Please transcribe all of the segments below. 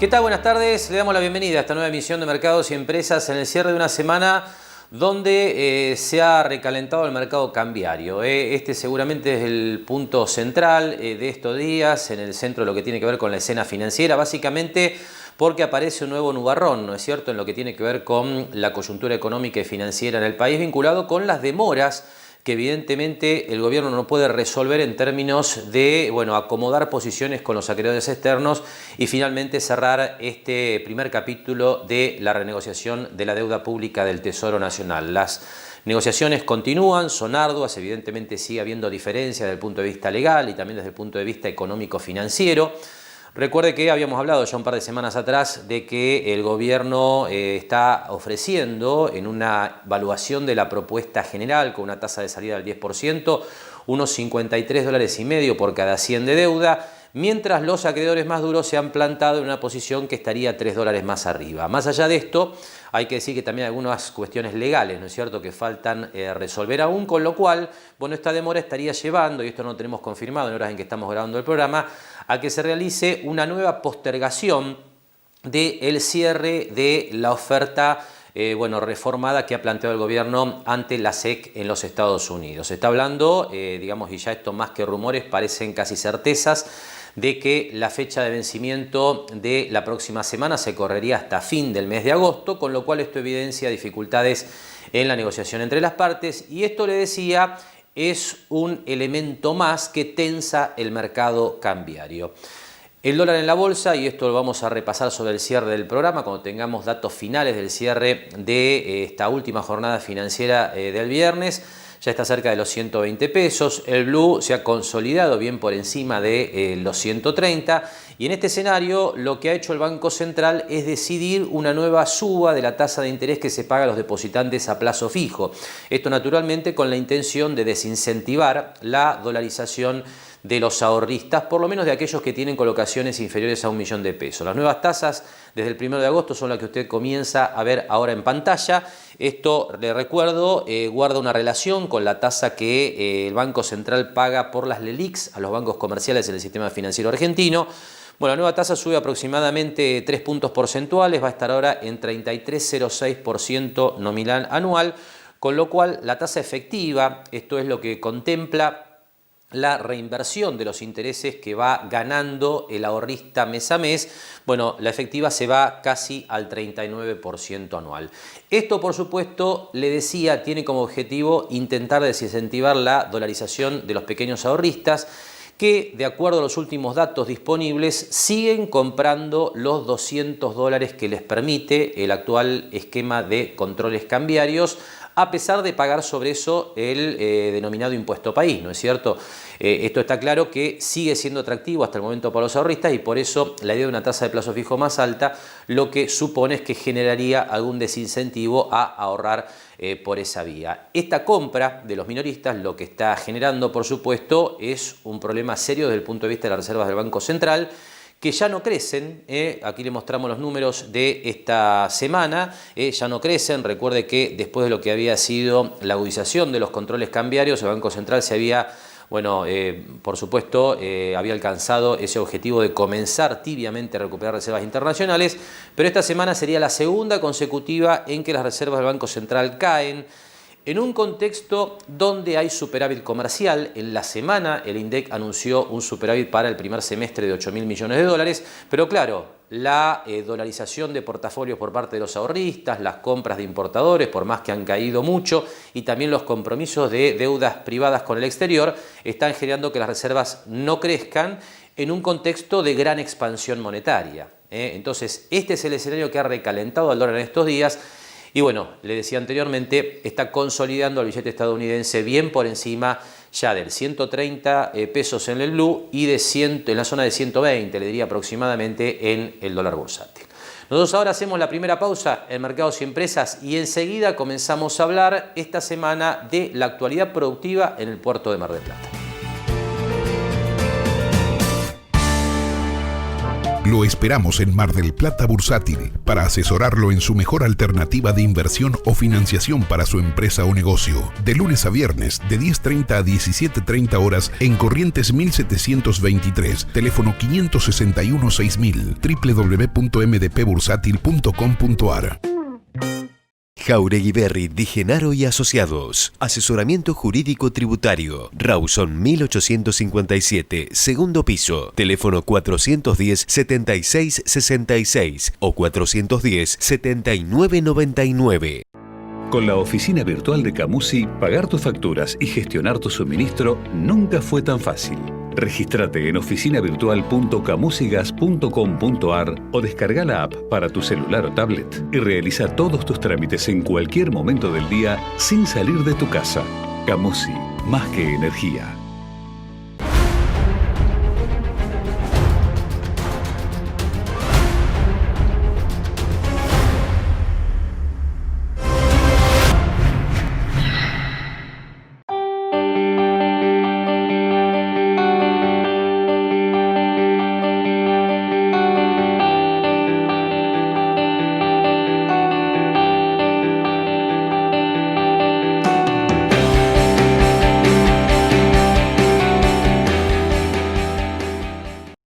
¿Qué tal? Buenas tardes. Le damos la bienvenida a esta nueva emisión de Mercados y Empresas en el cierre de una semana donde se ha recalentado el mercado cambiario. Este seguramente es el punto central de estos días, en el centro de lo que tiene que ver con la escena financiera, básicamente porque aparece un nuevo nubarrón, ¿no es cierto?, en lo que tiene que ver con la coyuntura económica y financiera en el país, vinculado con las demoras que evidentemente el gobierno no puede resolver en términos de, bueno, acomodar posiciones con los acreedores externos y finalmente cerrar este primer capítulo de la renegociación de la deuda pública del Tesoro Nacional. Las negociaciones continúan, son arduas, evidentemente sigue habiendo diferencias desde el punto de vista legal y también desde el punto de vista económico-financiero. Recuerde que habíamos hablado ya un par de semanas atrás de que el gobierno está ofreciendo en una evaluación de la propuesta general con una tasa de salida del 10%, unos $53,5 por cada 100 de deuda, mientras los acreedores más duros se han plantado en una posición que estaría $3 más arriba. Más allá de esto, hay que decir que también hay algunas cuestiones legales, ¿no es cierto?, que faltan resolver aún, con lo cual, bueno, esta demora estaría llevando, y esto no lo tenemos confirmado en horas en que estamos grabando el programa, a que se realice una nueva postergación del cierre de la oferta reformada que ha planteado el gobierno ante la SEC en los Estados Unidos. Se está hablando, digamos, y ya esto más que rumores, parecen casi certezas, de que la fecha de vencimiento de la próxima semana se correría hasta fin del mes de agosto, con lo cual esto evidencia dificultades en la negociación entre las partes, y esto, le decía, es un elemento más que tensa el mercado cambiario. El dólar en la bolsa, y esto lo vamos a repasar sobre el cierre del programa cuando tengamos datos finales del cierre de esta última jornada financiera del viernes, ya está cerca de los 120 pesos, el blue se ha consolidado bien por encima de los 130, y en este escenario lo que ha hecho el Banco Central es decidir una nueva suba de la tasa de interés que se paga a los depositantes a plazo fijo. Esto naturalmente con la intención de desincentivar la dolarización de los ahorristas, por lo menos de aquellos que tienen colocaciones inferiores a $1.000.000. Las nuevas tasas desde el 1 de agosto son las que usted comienza a ver ahora en pantalla. Esto, le recuerdo, guarda una relación con la tasa que el Banco Central paga por las LELIQs a los bancos comerciales en el sistema financiero argentino. Bueno, la nueva tasa sube aproximadamente 3 puntos porcentuales, va a estar ahora en 33,06% nominal anual, con lo cual la tasa efectiva, esto es lo que contempla la reinversión de los intereses que va ganando el ahorrista mes a mes, bueno, la efectiva se va casi al 39% anual. Esto, por supuesto, le decía, tiene como objetivo intentar desincentivar la dolarización de los pequeños ahorristas, que, de acuerdo a los últimos datos disponibles, siguen comprando los $200 que les permite el actual esquema de controles cambiarios, a pesar de pagar sobre eso el denominado impuesto país, ¿no es cierto? Esto está claro que sigue siendo atractivo hasta el momento para los ahorristas, y por eso la idea de una tasa de plazo fijo más alta lo que supone es que generaría algún desincentivo a ahorrar por esa vía. Esta compra de los minoristas lo que está generando, por supuesto, es un problema serio desde el punto de vista de las reservas del Banco Central, que ya no crecen. Aquí le mostramos los números de esta semana, ya no crecen. Recuerde que después de lo que había sido la agudización de los controles cambiarios, el Banco Central se había, por supuesto, había alcanzado ese objetivo de comenzar tibiamente a recuperar reservas internacionales, pero esta semana sería la segunda consecutiva en que las reservas del Banco Central caen, en un contexto donde hay superávit comercial. En la semana el INDEC anunció un superávit para el primer semestre de $8.000 millones, pero claro, la dolarización de portafolios por parte de los ahorristas, las compras de importadores, por más que han caído mucho, y también los compromisos de deudas privadas con el exterior, están generando que las reservas no crezcan en un contexto de gran expansión monetaria. Entonces, este es el escenario que ha recalentado al dólar en estos días. Y bueno, le decía anteriormente, está consolidando el billete estadounidense bien por encima ya del 130 pesos en el blue y en la zona de 120, le diría aproximadamente, en el dólar bursátil. Nosotros ahora hacemos la primera pausa en Mercados y Empresas y enseguida comenzamos a hablar esta semana de la actualidad productiva en el puerto de Mar del Plata. Lo esperamos en Mar del Plata Bursátil para asesorarlo en su mejor alternativa de inversión o financiación para su empresa o negocio. De lunes a viernes, de 10:30 a 17:30 horas en Corrientes 1723, teléfono 561-6000, www.mdpbursátil.com.ar. Jauregui Berry Di Genaro y Asociados. Asesoramiento jurídico tributario. Rawson 1857, segundo piso. Teléfono 410-7666 o 410-7999. Con la oficina virtual de Camusi, pagar tus facturas y gestionar tu suministro nunca fue tan fácil. Regístrate en oficinavirtual.camusigas.com.ar o descarga la app para tu celular o tablet y realiza todos tus trámites en cualquier momento del día sin salir de tu casa. Camusi, más que energía.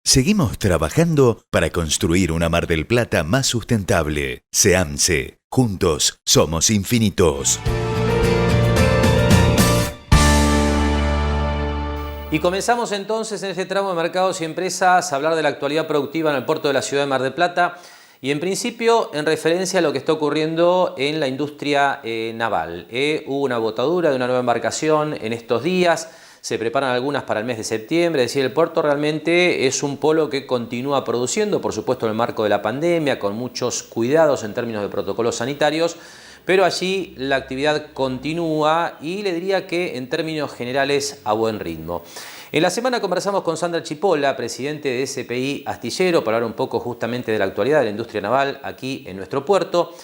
Seguimos trabajando para construir una Mar del Plata más sustentable. SEAMSE. Juntos somos infinitos. Y comenzamos entonces en este tramo de mercados y empresas a hablar de la actualidad productiva en el puerto de la ciudad de Mar del Plata y en principio en referencia a lo que está ocurriendo en la industria naval. Hubo una botadura de una nueva embarcación en estos días. Se preparan algunas para el mes de septiembre, es decir, el puerto realmente es un polo que continúa produciendo, por supuesto en el marco de la pandemia, con muchos cuidados en términos de protocolos sanitarios, pero allí la actividad continúa y le diría que en términos generales a buen ritmo. En la semana conversamos con Sandra Chipola, presidente de SPI Astillero, para hablar un poco justamente de la actualidad de la industria naval aquí en nuestro puerto.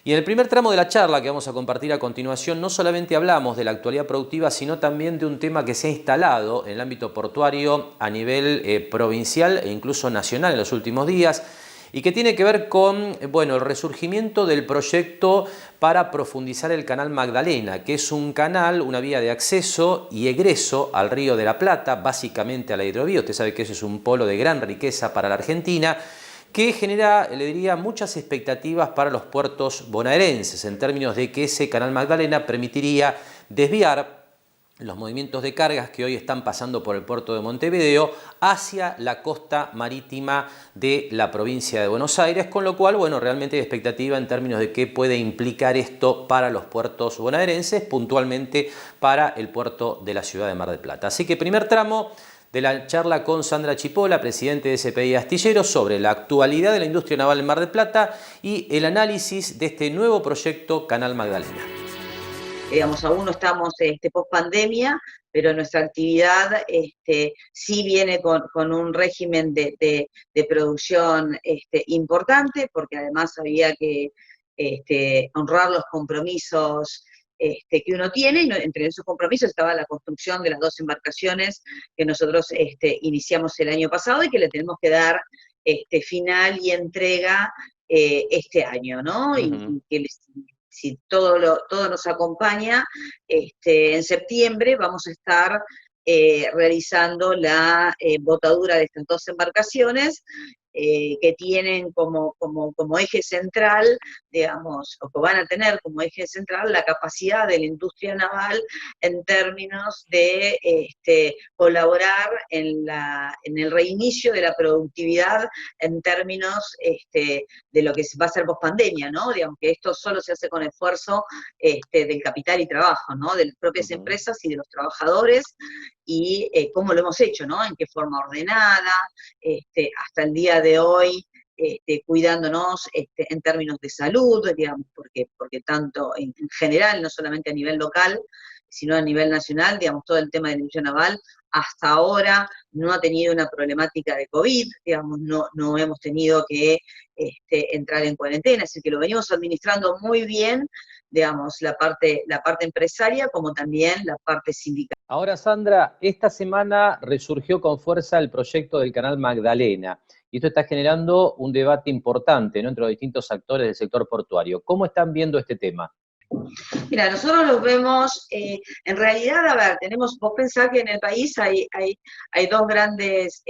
Y en el primer tramo de la charla que vamos a compartir a continuación, no solamente hablamos de la actualidad productiva, sino también de un tema que se ha instalado en el ámbito portuario a nivel provincial e incluso nacional en los últimos días, y que tiene que ver con el resurgimiento del proyecto para profundizar el canal Magdalena, que es un canal, una vía de acceso y egreso al Río de la Plata, básicamente a la hidrovía. Usted sabe que ese es un polo de gran riqueza para la Argentina, que genera, le diría, muchas expectativas para los puertos bonaerenses, en términos de que ese canal Magdalena permitiría desviar los movimientos de cargas que hoy están pasando por el puerto de Montevideo hacia la costa marítima de la provincia de Buenos Aires, con lo cual, realmente hay expectativa en términos de qué puede implicar esto para los puertos bonaerenses, puntualmente para el puerto de la ciudad de Mar del Plata. Así que primer tramo de la charla con Sandra Chipola, presidente de SPI Astillero, sobre la actualidad de la industria naval en Mar del Plata y el análisis de este nuevo proyecto Canal Magdalena. Aún no estamos post pandemia, pero nuestra actividad sí viene con un régimen de producción importante, porque además había que honrar los compromisos que uno tiene, y entre esos compromisos estaba la construcción de las 2 embarcaciones que nosotros iniciamos el año pasado y que le tenemos que dar final y entrega este año, ¿no? Y que si todo nos acompaña, en septiembre vamos a estar realizando la botadura de estas 2 embarcaciones, que tienen como eje central, digamos, o que van a tener como eje central la capacidad de la industria naval en términos de colaborar en el reinicio de la productividad en términos de lo que va a ser pospandemia, ¿no? Digamos que esto solo se hace con esfuerzo del capital y trabajo, ¿no? De las propias empresas y de los trabajadores, y cómo lo hemos hecho, ¿no? En qué forma ordenada, hasta el día de hoy, cuidándonos en términos de salud, digamos, porque tanto en general, no solamente a nivel local, sino a nivel nacional, digamos, todo el tema de la industria naval, hasta ahora no ha tenido una problemática de COVID, digamos, no hemos tenido que entrar en cuarentena, así que lo venimos administrando muy bien, digamos, la parte empresaria como también la parte sindical. Ahora, Sandra, esta semana resurgió con fuerza el proyecto del Canal Magdalena. y esto está generando un debate importante, ¿no?, entre los distintos actores del sector portuario. ¿Cómo están viendo este tema? Mira, nosotros los vemos, en realidad, a ver, vos pensás que en el país hay dos grandes,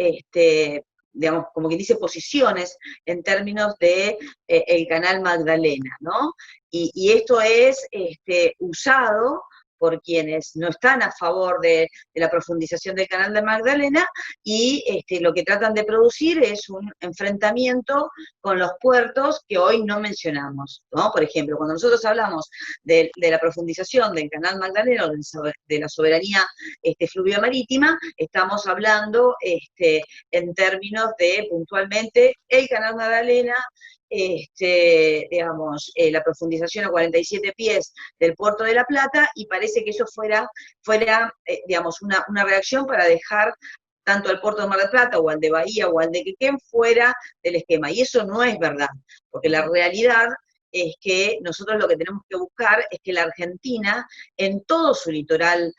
digamos, como quien dice, posiciones en términos de el canal Magdalena, ¿no? Y esto es usado por quienes no están a favor de la profundización del canal de Magdalena, y lo que tratan de producir es un enfrentamiento con los puertos que hoy no mencionamos, ¿no? Por ejemplo, cuando nosotros hablamos de la profundización del canal Magdalena, o de la soberanía fluvio-marítima, estamos hablando en términos de, puntualmente, el canal Magdalena, digamos, la profundización a 47 pies del Puerto de la Plata, y parece que eso fuera digamos, una reacción para dejar tanto al Puerto de Mar del Plata, o al de Bahía, o al de Quequén, fuera del esquema. Y eso no es verdad, porque la realidad es que nosotros lo que tenemos que buscar es que la Argentina, en todo su litoral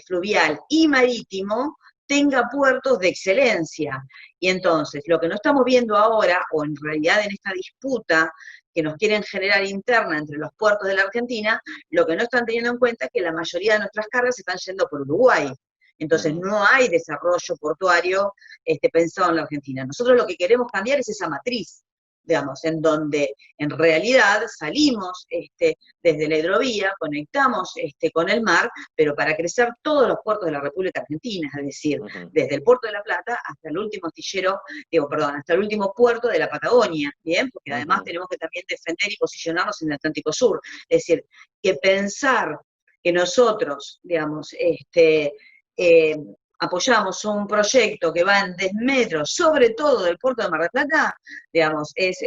fluvial y marítimo, tenga puertos de excelencia. Y entonces, lo que no estamos viendo ahora, o en realidad en esta disputa que nos quieren generar interna entre los puertos de la Argentina, lo que no están teniendo en cuenta es que la mayoría de nuestras cargas están yendo por Uruguay. Entonces no hay desarrollo portuario pensado en la Argentina. Nosotros lo que queremos cambiar es esa matriz, digamos, en donde en realidad salimos desde la hidrovía, conectamos con el mar, pero para crecer todos los puertos de la República Argentina, es decir, desde el Puerto de la Plata hasta el último astillero, hasta el último puerto de la Patagonia, ¿bien? Porque además tenemos que también defender y posicionarnos en el Atlántico Sur. Es decir, que pensar que nosotros, digamos, apoyamos un proyecto que va en desmedro, sobre todo del Puerto de Mar del Plata, digamos, es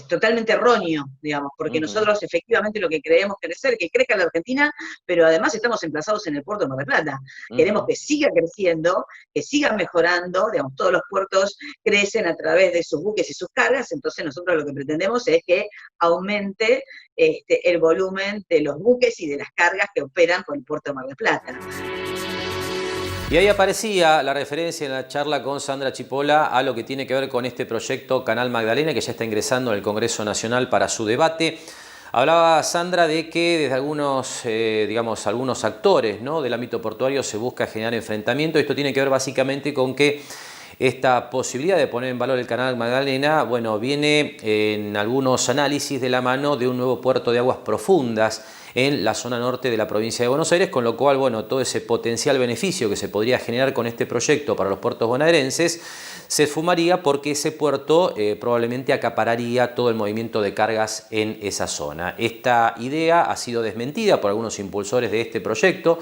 totalmente erróneo, digamos, porque nosotros efectivamente lo que queremos crecer, que crezca la Argentina, pero además estamos emplazados en el Puerto de Mar del Plata. Queremos que siga creciendo, que siga mejorando, digamos, todos los puertos crecen a través de sus buques y sus cargas, entonces nosotros lo que pretendemos es que aumente el volumen de los buques y de las cargas que operan por el Puerto de Mar del Plata. Y ahí aparecía la referencia en la charla con Sandra Chipola a lo que tiene que ver con este proyecto Canal Magdalena, que ya está ingresando en el Congreso Nacional para su debate. Hablaba Sandra de que desde algunos, digamos, algunos actores, ¿no?, del ámbito portuario se busca generar enfrentamiento. Esto tiene que ver básicamente con que esta posibilidad de poner en valor el Canal Magdalena, bueno, viene en algunos análisis de la mano de un nuevo puerto de aguas profundas en la zona norte de la provincia de Buenos Aires, con lo cual, bueno, todo ese potencial beneficio que se podría generar con este proyecto para los puertos bonaerenses se esfumaría, porque ese puerto probablemente acapararía todo el movimiento de cargas en esa zona. Esta idea ha sido desmentida por algunos impulsores de este proyecto,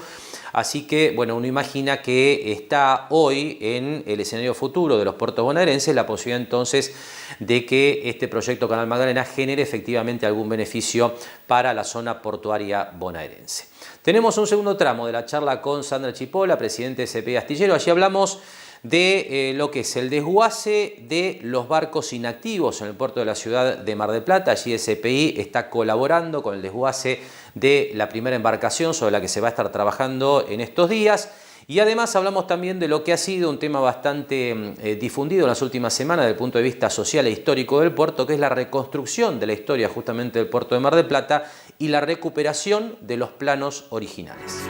así que, bueno, uno imagina que está hoy en el escenario futuro de los puertos bonaerenses la posibilidad entonces de que este proyecto Canal Magdalena genere efectivamente algún beneficio para la zona portuaria bonaerense. Tenemos un segundo tramo de la charla con Sandra Chipola, presidente de CPI Astillero. Allí hablamos de lo que es el desguace de los barcos inactivos en el puerto de la ciudad de Mar del Plata. Allí SPI está colaborando con el desguace de la primera embarcación sobre la que se va a estar trabajando en estos días. Y además hablamos también de lo que ha sido un tema bastante difundido en las últimas semanas desde el punto de vista social e histórico del puerto, que es la reconstrucción de la historia justamente del puerto de Mar del Plata y la recuperación de los planos originales.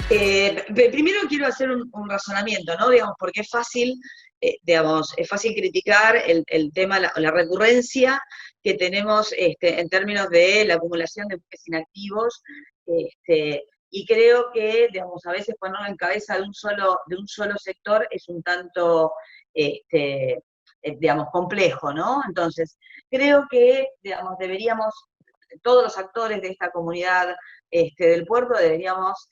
Primero quiero hacer un razonamiento, ¿no? Digamos, porque es fácil, es fácil criticar el tema, la recurrencia que tenemos en términos de la acumulación de buques inactivos, y creo que, digamos, a veces ponerlo en cabeza de un solo sector es un tanto, digamos, complejo, ¿no? Entonces, creo que, digamos, todos los actores de esta comunidad del puerto deberíamos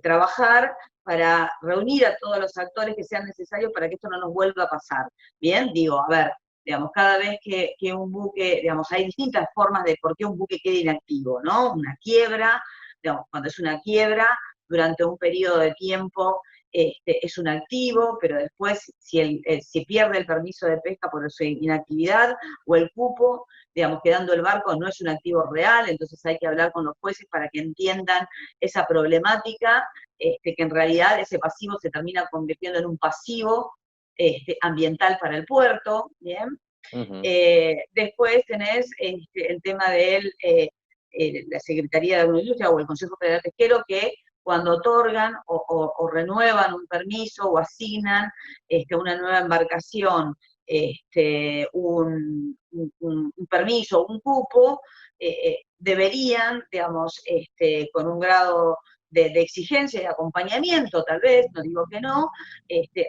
trabajar para reunir a todos los actores que sean necesarios para que esto no nos vuelva a pasar. Bien, digo, a ver, digamos, cada vez que un buque, digamos, hay distintas formas de por qué un buque queda inactivo, ¿no? Una quiebra, digamos, cuando es una quiebra, durante un periodo de tiempo es un activo, pero después si pierde el permiso de pesca por su inactividad o el cupo, digamos, quedando el barco, no es un activo real, entonces hay que hablar con los jueces para que entiendan esa problemática, que en realidad ese pasivo se termina convirtiendo en un pasivo ambiental para el puerto, ¿bien? Ujú. Después tenés el tema de la Secretaría de Agroindustria o el Consejo Federal Pesquero, que cuando otorgan o renuevan un permiso o asignan una nueva embarcación, un permiso, un cupo, deberían, digamos, con un grado de exigencia y de acompañamiento, tal vez, no digo que no,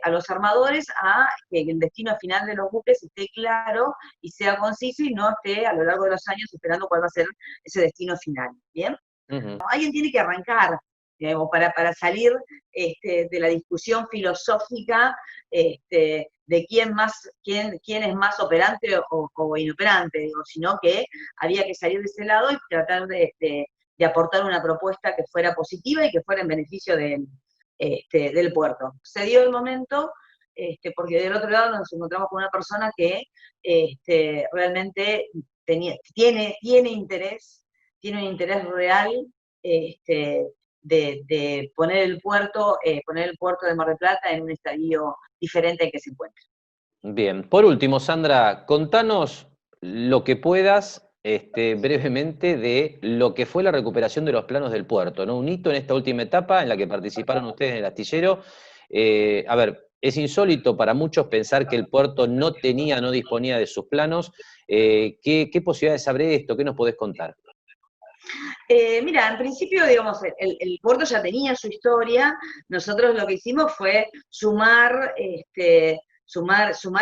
a los armadores a que el destino final de los buques esté claro y sea conciso y no esté a lo largo de los años esperando cuál va a ser ese destino final, ¿bien? Ujú. Alguien tiene que arrancar, digamos, para salir de la discusión filosófica de quién es más operante o inoperante, digo, sino que había que salir de ese lado y tratar de aportar una propuesta que fuera positiva y que fuera en beneficio del puerto. Se dio el momento, porque del otro lado nos encontramos con una persona que realmente tiene un interés real de poner el puerto de Mar del Plata en un estadio diferente al que se encuentra. Bien, por último, Sandra, contanos lo que puedas brevemente de lo que fue la recuperación de los planos del puerto, ¿no? Un hito en esta última etapa en la que participaron ustedes en el astillero. A ver, es insólito para muchos pensar que el puerto no disponía de sus planos. ¿Qué posibilidades abre esto? ¿Qué nos podés contar? Mira, en principio, digamos, el puerto ya tenía su historia. Nosotros lo que hicimos fue sumar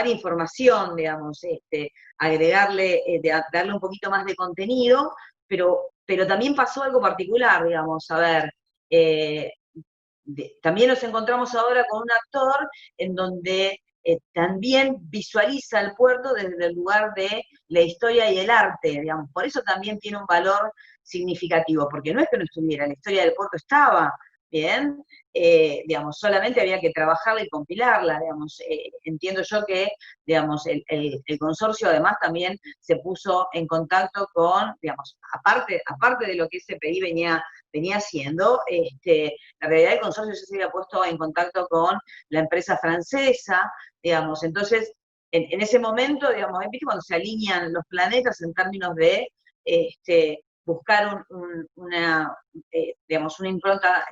información, digamos, agregarle, darle un poquito más de contenido, pero también pasó algo particular, digamos, a ver, también nos encontramos ahora con un actor en donde también visualiza el puerto desde el lugar de la historia y el arte, digamos, por eso también tiene un valor significativo, porque no es que no estuviera, la historia del puerto estaba, ¿bien? Digamos, solamente había que trabajarla y compilarla, digamos. Entiendo yo que, digamos, el consorcio además también se puso en contacto con, digamos, aparte de lo que SPI venía haciendo, la realidad del consorcio ya se había puesto en contacto con la empresa francesa, digamos, entonces, en ese momento, digamos, ¿viste cuando se alinean los planetas en términos de buscar digamos, una impronta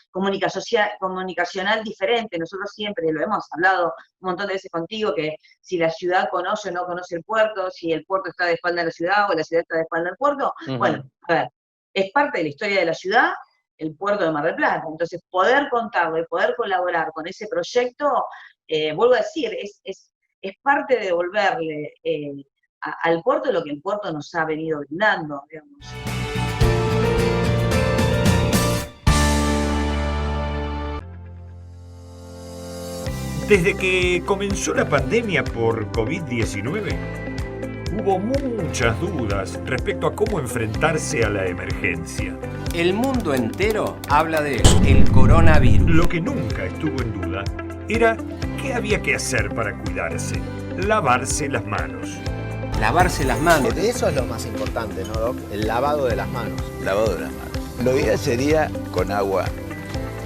comunicacional diferente? Nosotros siempre lo hemos hablado un montón de veces contigo, que si la ciudad conoce o no conoce el puerto, si el puerto está de espalda a la ciudad o la ciudad está de espalda al puerto, bueno, a ver, es parte de la historia de la ciudad el puerto de Mar del Plata, entonces poder contarlo y poder colaborar con ese proyecto, vuelvo a decir, es parte de devolverle al puerto lo que el puerto nos ha venido brindando, digamos. Desde que comenzó la pandemia por COVID-19, hubo muchas dudas respecto a cómo enfrentarse a la emergencia. El mundo entero habla de el coronavirus. Lo que nunca estuvo en duda era qué había que hacer para cuidarse. Lavarse las manos. Lavarse las manos. Eso es lo más importante, ¿no, Doc? El lavado de las manos. Lavado de las manos. Lo ideal sería con agua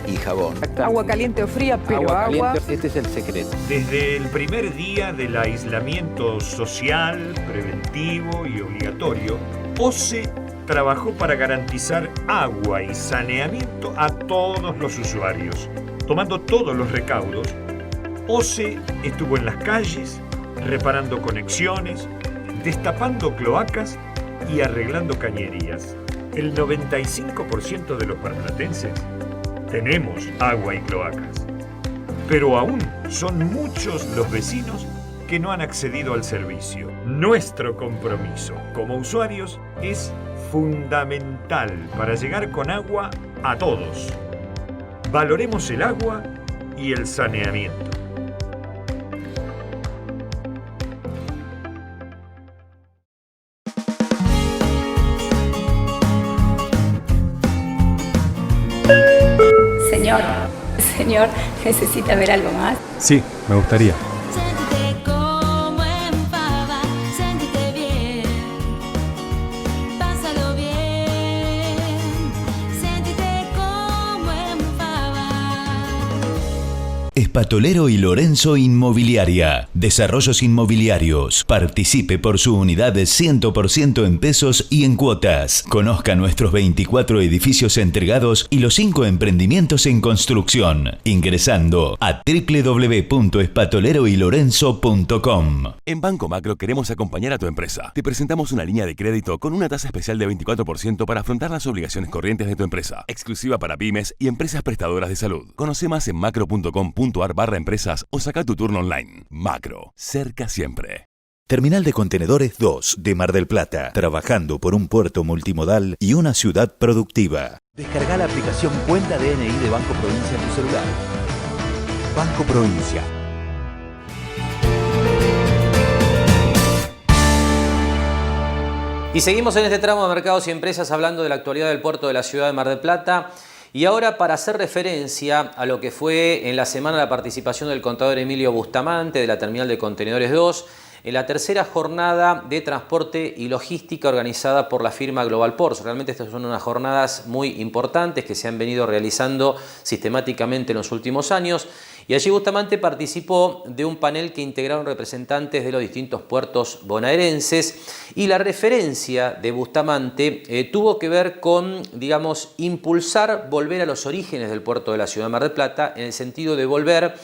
y jabón. Agua caliente o fría, pero agua caliente, este es el secreto. Desde el primer día del aislamiento social, preventivo y obligatorio, OCE trabajó para garantizar agua y saneamiento a todos los usuarios. Tomando todos los recaudos, OCE estuvo en las calles, reparando conexiones, destapando cloacas y arreglando cañerías. El 95% de los marplatenses tenemos agua y cloacas, pero aún son muchos los vecinos que no han accedido al servicio. Nuestro compromiso como usuarios es fundamental para llegar con agua a todos. Valoremos el agua y el saneamiento. Señor, ¿necesita ver algo más? Sí, me gustaría. Espatolero y Lorenzo Inmobiliaria. Desarrollos inmobiliarios. Participe por su unidad de 100% en pesos y en cuotas. Conozca nuestros 24 edificios entregados y los 5 emprendimientos en construcción. Ingresando a www.espatoleroylorenzo.com. En Banco Macro queremos acompañar a tu empresa. Te presentamos una línea de crédito con una tasa especial de 24% para afrontar las obligaciones corrientes de tu empresa. Exclusiva para pymes y empresas prestadoras de salud. Conoce más en macro.com.ar/empresas o saca tu turno online. Macro, cerca siempre. Terminal de Contenedores 2 de Mar del Plata. Trabajando por un puerto multimodal y una ciudad productiva. Descarga la aplicación Cuenta DNI de Banco Provincia en tu celular. Banco Provincia. Y seguimos en este tramo de Mercados y Empresas hablando de la actualidad del puerto de la ciudad de Mar del Plata. Y ahora, para hacer referencia a lo que fue en la semana la participación del contador Emilio Bustamante de la Terminal de Contenedores 2, en la tercera jornada de transporte y logística organizada por la firma Global Ports. Realmente estas son unas jornadas muy importantes que se han venido realizando sistemáticamente en los últimos años. Y allí Bustamante participó de un panel que integraron representantes de los distintos puertos bonaerenses, y la referencia de Bustamante tuvo que ver con, digamos, impulsar, volver a los orígenes del puerto de la ciudad de Mar del Plata, en el sentido de volver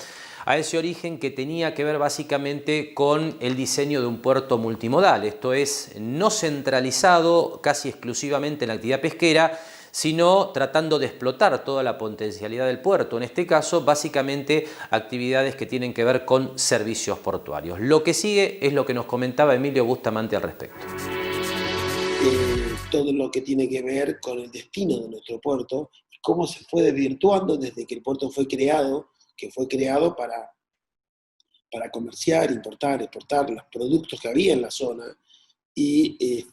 a ese origen que tenía que ver básicamente con el diseño de un puerto multimodal, esto es, no centralizado casi exclusivamente en la actividad pesquera, sino tratando de explotar toda la potencialidad del puerto, en este caso básicamente actividades que tienen que ver con servicios portuarios. Lo que sigue es lo que nos comentaba Emilio Bustamante al respecto. Todo lo que tiene que ver con el destino de nuestro puerto, cómo se fue desvirtuando desde que el puerto fue creado, que fue creado para comerciar, importar, exportar los productos que había en la zona, y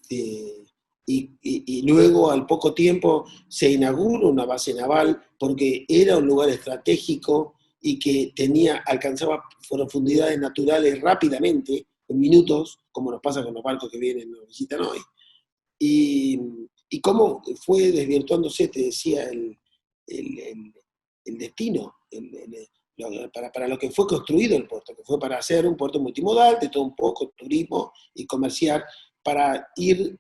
luego al poco tiempo se inauguró una base naval porque era un lugar estratégico y que alcanzaba profundidades naturales rápidamente, en minutos, como nos pasa con los barcos que vienen y nos visitan hoy. Y cómo fue desvirtuándose, te decía, el destino, para lo que fue construido el puerto, que fue para hacer un puerto multimodal, de todo un poco, turismo y comercial, para ir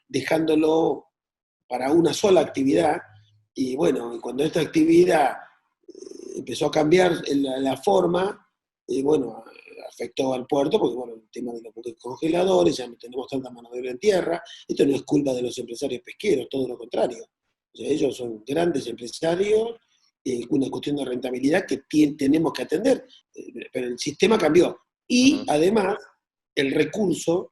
dejándolo para una sola actividad. Y bueno, cuando esta actividad empezó a cambiar la forma, bueno, afectó al puerto, porque bueno, el tema de los buques congeladores, ya no tenemos tanta mano de obra en tierra. Esto no es culpa de los empresarios pesqueros, todo lo contrario. O sea, ellos son grandes empresarios, una cuestión de rentabilidad que tenemos que atender, pero el sistema cambió. Y además, el recurso,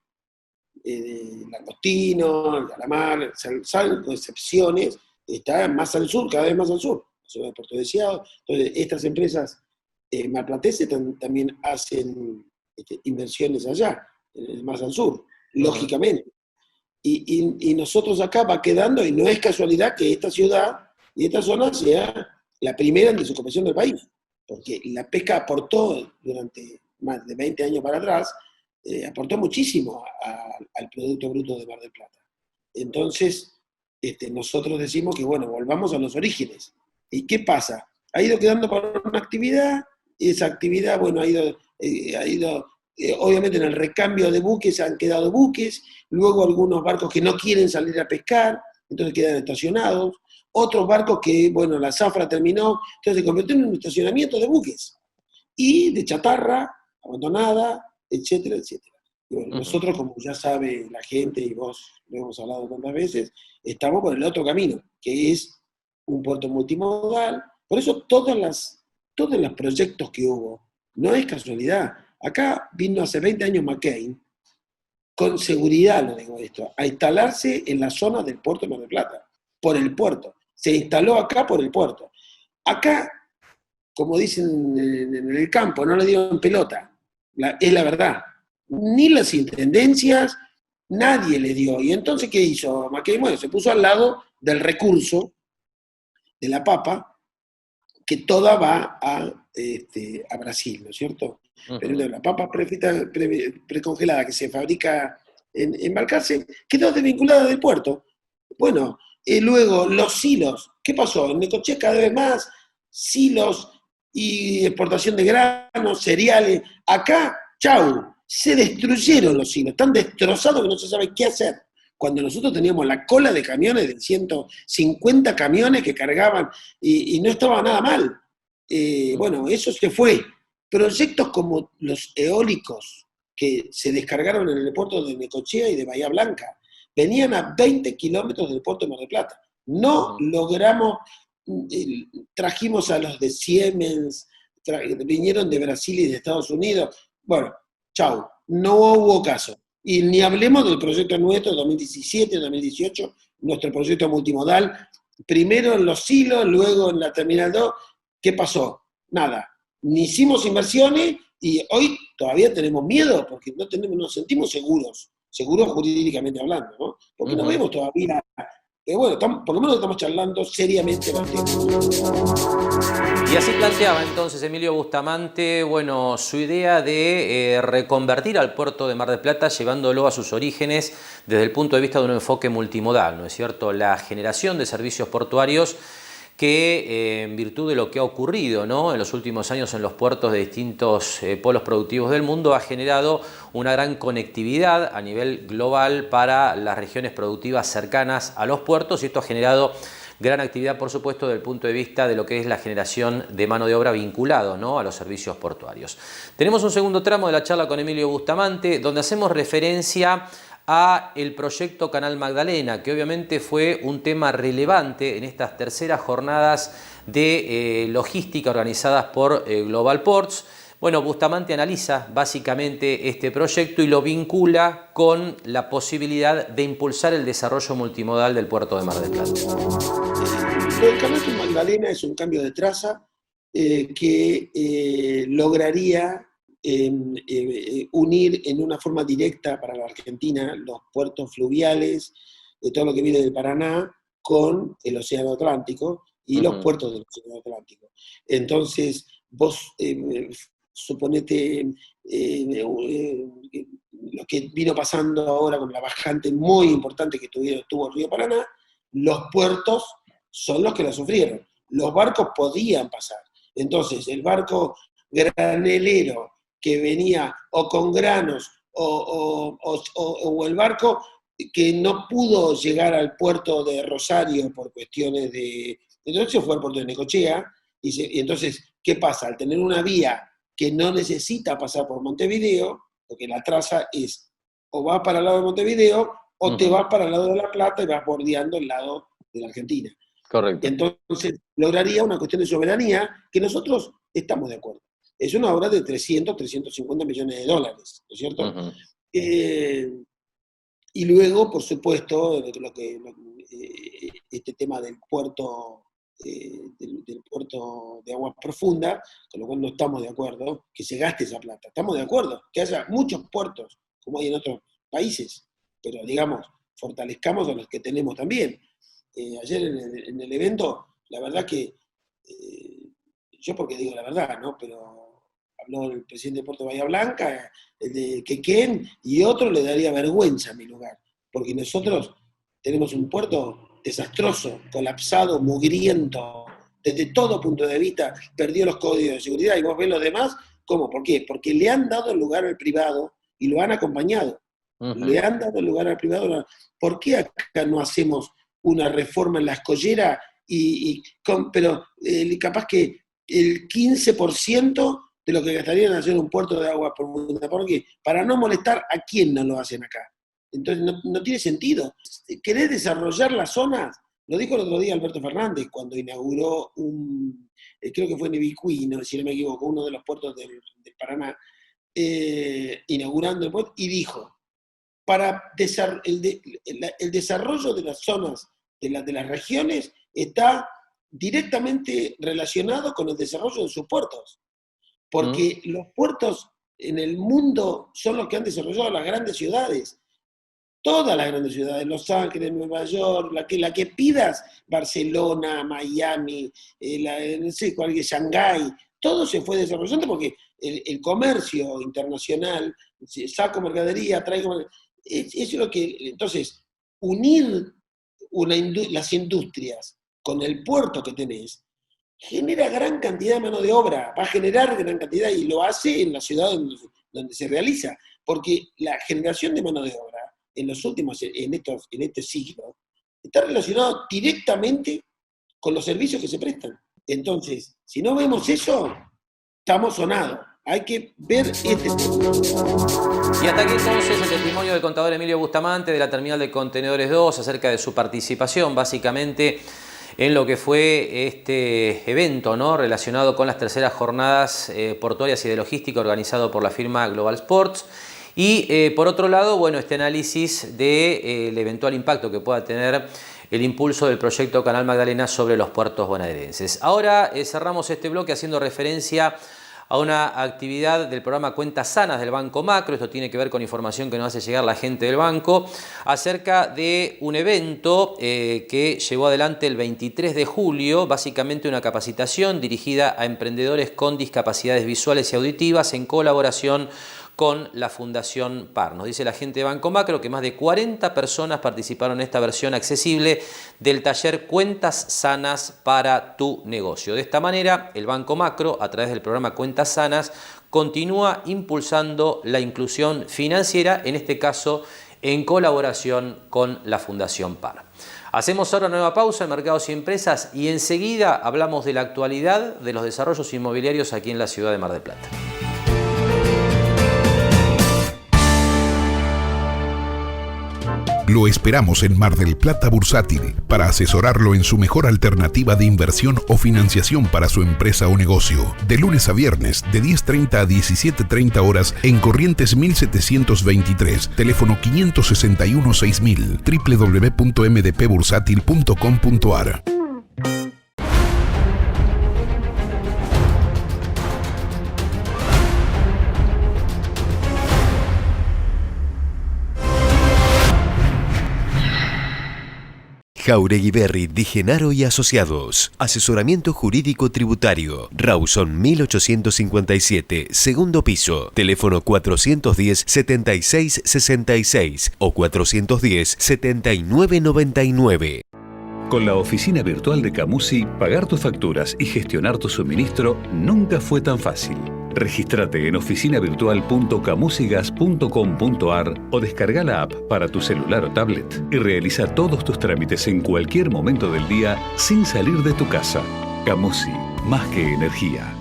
langostino, el calamar, salvo excepciones, está más al sur, cada vez más al sur, la ciudad de Puerto Deseado. Entonces, estas empresas marplatenses también hacen inversiones allá, más al sur, lógicamente. Y nosotros acá va quedando, y no es casualidad que esta ciudad y esta zona sea la primera en desocupación del país, porque la pesca aportó durante más de 20 años para atrás, aportó muchísimo al Producto Bruto de Mar del Plata. Entonces, nosotros decimos que, bueno, volvamos a los orígenes. ¿Y qué pasa? Ha ido quedando para una actividad, y esa actividad, bueno, ha ido obviamente en el recambio de buques han quedado buques, luego algunos barcos que no quieren salir a pescar, entonces quedan estacionados, otros barcos que, bueno, la zafra terminó, entonces se convirtió en un estacionamiento de buques, y de chatarra, abandonada, etcétera, etcétera. Y bueno, nosotros, como ya sabe la gente, y vos lo hemos hablado tantas veces, estamos por el otro camino, que es un puerto multimodal. Por eso todos los proyectos que hubo, no es casualidad. Acá vino hace 20 años McCain, con seguridad lo digo esto, a instalarse en la zona del puerto de Mar del Plata, por el puerto. Se instaló acá por el puerto. Acá, como dicen en el campo, no le dieron pelota, es la verdad. Ni las intendencias, nadie le dio. Y entonces, ¿qué hizo McCain? Bueno, se puso al lado del recurso de la papa, que toda va a Brasil, ¿no es cierto? Pero la papa precongelada que se fabrica en Balcarce quedó desvinculada del puerto. Bueno, luego los silos, ¿qué pasó? En Necochea cada vez más silos y exportación de granos, cereales. Acá, chau, se destruyeron los hilos, están destrozados que no se sabe qué hacer. Cuando nosotros teníamos la cola de camiones de 150 camiones que cargaban y no estaba nada mal. Bueno, eso se fue. Proyectos como los eólicos que se descargaron en el puerto de Necochea y de Bahía Blanca, venían a 20 kilómetros del puerto de Mar del Plata. No logramos, trajimos a los de Siemens, vinieron de Brasil y de Estados Unidos. Bueno, chau, no hubo caso. Y ni hablemos del proyecto nuestro, 2017, 2018, nuestro proyecto multimodal, primero en los hilos, luego en la Terminal 2. ¿Qué pasó? Nada. Ni hicimos inversiones y hoy todavía tenemos miedo porque no nos sentimos seguros jurídicamente hablando, ¿no? Porque no vemos todavía. Pero bueno, por lo menos estamos charlando seriamente los temas. Y así planteaba entonces Emilio Bustamante, bueno, su idea de reconvertir al puerto de Mar del Plata, llevándolo a sus orígenes desde el punto de vista de un enfoque multimodal, ¿no es cierto? La generación de servicios portuarios que en virtud de lo que ha ocurrido, ¿no?, en los últimos años en los puertos de distintos polos productivos del mundo, ha generado una gran conectividad a nivel global para las regiones productivas cercanas a los puertos, y esto ha generado gran actividad, por supuesto, desde el punto de vista de lo que es la generación de mano de obra vinculado, ¿no?, a los servicios portuarios. Tenemos un segundo tramo de la charla con Emilio Bustamante, donde hacemos referencia a el proyecto Canal Magdalena, que obviamente fue un tema relevante en estas terceras jornadas de logística organizadas por Global Ports. Bueno, Bustamante analiza básicamente este proyecto y lo vincula con la posibilidad de impulsar el desarrollo multimodal del puerto de Mar del Plata. El Canal Magdalena es un cambio de traza que lograría unir en una forma directa para la Argentina los puertos fluviales, todo lo que viene del Paraná, con el Océano Atlántico y los puertos del Océano Atlántico. Entonces, vos suponete lo que vino pasando ahora con la bajante muy importante que tuvo el río Paraná, los puertos son los que la sufrieron. Los barcos podían pasar. Entonces, el barco granelero que venía o con granos o el barco que no pudo llegar al puerto de Rosario por cuestiones de... Entonces fue al puerto de Necochea, y entonces, ¿qué pasa? Al tener una vía que no necesita pasar por Montevideo, porque la traza es o vas para el lado de Montevideo o te vas para el lado de La Plata y vas bordeando el lado de la Argentina. Correcto. Entonces, lograría una cuestión de soberanía que nosotros estamos de acuerdo. Es una obra de 350 millones de dólares, ¿no es cierto? Y luego, por supuesto, este tema del puerto, del puerto de aguas profundas, con lo cual no estamos de acuerdo, que se gaste esa plata. Estamos de acuerdo, que haya muchos puertos, como hay en otros países, pero digamos, fortalezcamos a los que tenemos también. Ayer en el evento, la verdad que, yo porque digo la verdad, ¿no? Pero habló el presidente de Puerto Bahía Blanca, el de Quequén, y otro le daría vergüenza a mi lugar, porque nosotros tenemos un puerto desastroso, colapsado, mugriento, desde todo punto de vista, perdió los códigos de seguridad, y vos ves los demás, ¿cómo? ¿Por qué? Porque le han dado el lugar al privado y lo han acompañado. Le han dado el lugar al privado. ¿Por qué acá no hacemos una reforma en la escollera? Pero capaz que el 15% de lo que gastarían en hacer un puerto de agua profunda. ¿Por qué? Para no molestar a quién no lo hacen acá. Entonces no tiene sentido. ¿Querés desarrollar las zonas? Lo dijo el otro día Alberto Fernández cuando inauguró creo que fue en Ibicuí, si no me equivoco, uno de los puertos del Paraná, inaugurando el puerto, y dijo, para el desarrollo de las zonas, de las regiones, está directamente relacionado con el desarrollo de sus puertos. Porque los puertos en el mundo son los que han desarrollado las grandes ciudades. Todas las grandes ciudades, Los Ángeles, Nueva York, la que pidas, Barcelona, Miami, no sé, cualquier Shanghái, todo se fue desarrollando porque el comercio internacional, saco mercadería, traigo... Eso es lo que... Entonces, unir las industrias con el puerto que tenés, genera gran cantidad de mano de obra, va a generar gran cantidad y lo hace en la ciudad donde se realiza, porque la generación de mano de obra en este siglo está relacionado directamente con los servicios que se prestan. Entonces, si no vemos eso, estamos sonados. Hay que ver este tema. Y hasta aquí entonces el testimonio del contador Emilio Bustamante de la Terminal de Contenedores 2 acerca de su participación básicamente en lo que fue este evento, ¿no?, relacionado con las terceras jornadas portuarias y de logística organizado por la firma Global Sports. Y por otro lado, bueno, este análisis del eventual impacto que pueda tener el impulso del proyecto Canal Magdalena sobre los puertos bonaerenses. Ahora cerramos este bloque haciendo referencia a una actividad del programa Cuentas Sanas del Banco Macro. Esto tiene que ver con información que nos hace llegar la gente del banco acerca de un evento que llevó adelante el 23 de julio, básicamente una capacitación dirigida a emprendedores con discapacidades visuales y auditivas en colaboración con la Fundación PAR. Nos dice la gente de Banco Macro que más de 40 personas participaron en esta versión accesible del taller Cuentas Sanas para tu negocio. De esta manera, el Banco Macro, a través del programa Cuentas Sanas, continúa impulsando la inclusión financiera, en este caso en colaboración con la Fundación PAR. Hacemos ahora una nueva pausa en Mercados y Empresas y enseguida hablamos de la actualidad de los desarrollos inmobiliarios aquí en la ciudad de Mar del Plata. Lo esperamos en Mar del Plata Bursátil para asesorarlo en su mejor alternativa de inversión o financiación para su empresa o negocio. De lunes a viernes, de 10:30 a 17:30 horas en Corrientes 1723, teléfono 561-6000, www.mdpbursátil.com.ar. Jauregui Berry, Di Genaro y Asociados. Asesoramiento jurídico tributario. Rawson 1857, segundo piso. Teléfono 410-7666 o 410-7999. Con la oficina virtual de Camusi, pagar tus facturas y gestionar tu suministro nunca fue tan fácil. Regístrate en oficinavirtual.camusigas.com.ar o descarga la app para tu celular o tablet y realiza todos tus trámites en cualquier momento del día sin salir de tu casa. Camusi, más que energía.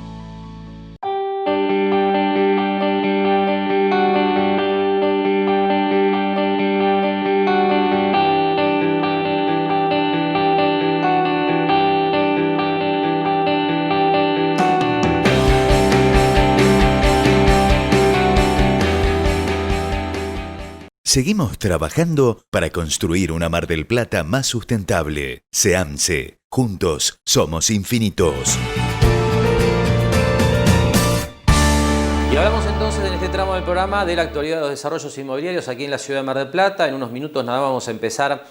Seguimos trabajando para construir una Mar del Plata más sustentable. SEAMSE. Juntos somos infinitos. Y hablamos entonces en este tramo del programa de la actualidad de los desarrollos inmobiliarios aquí en la ciudad de Mar del Plata. En unos minutos nada vamos a empezar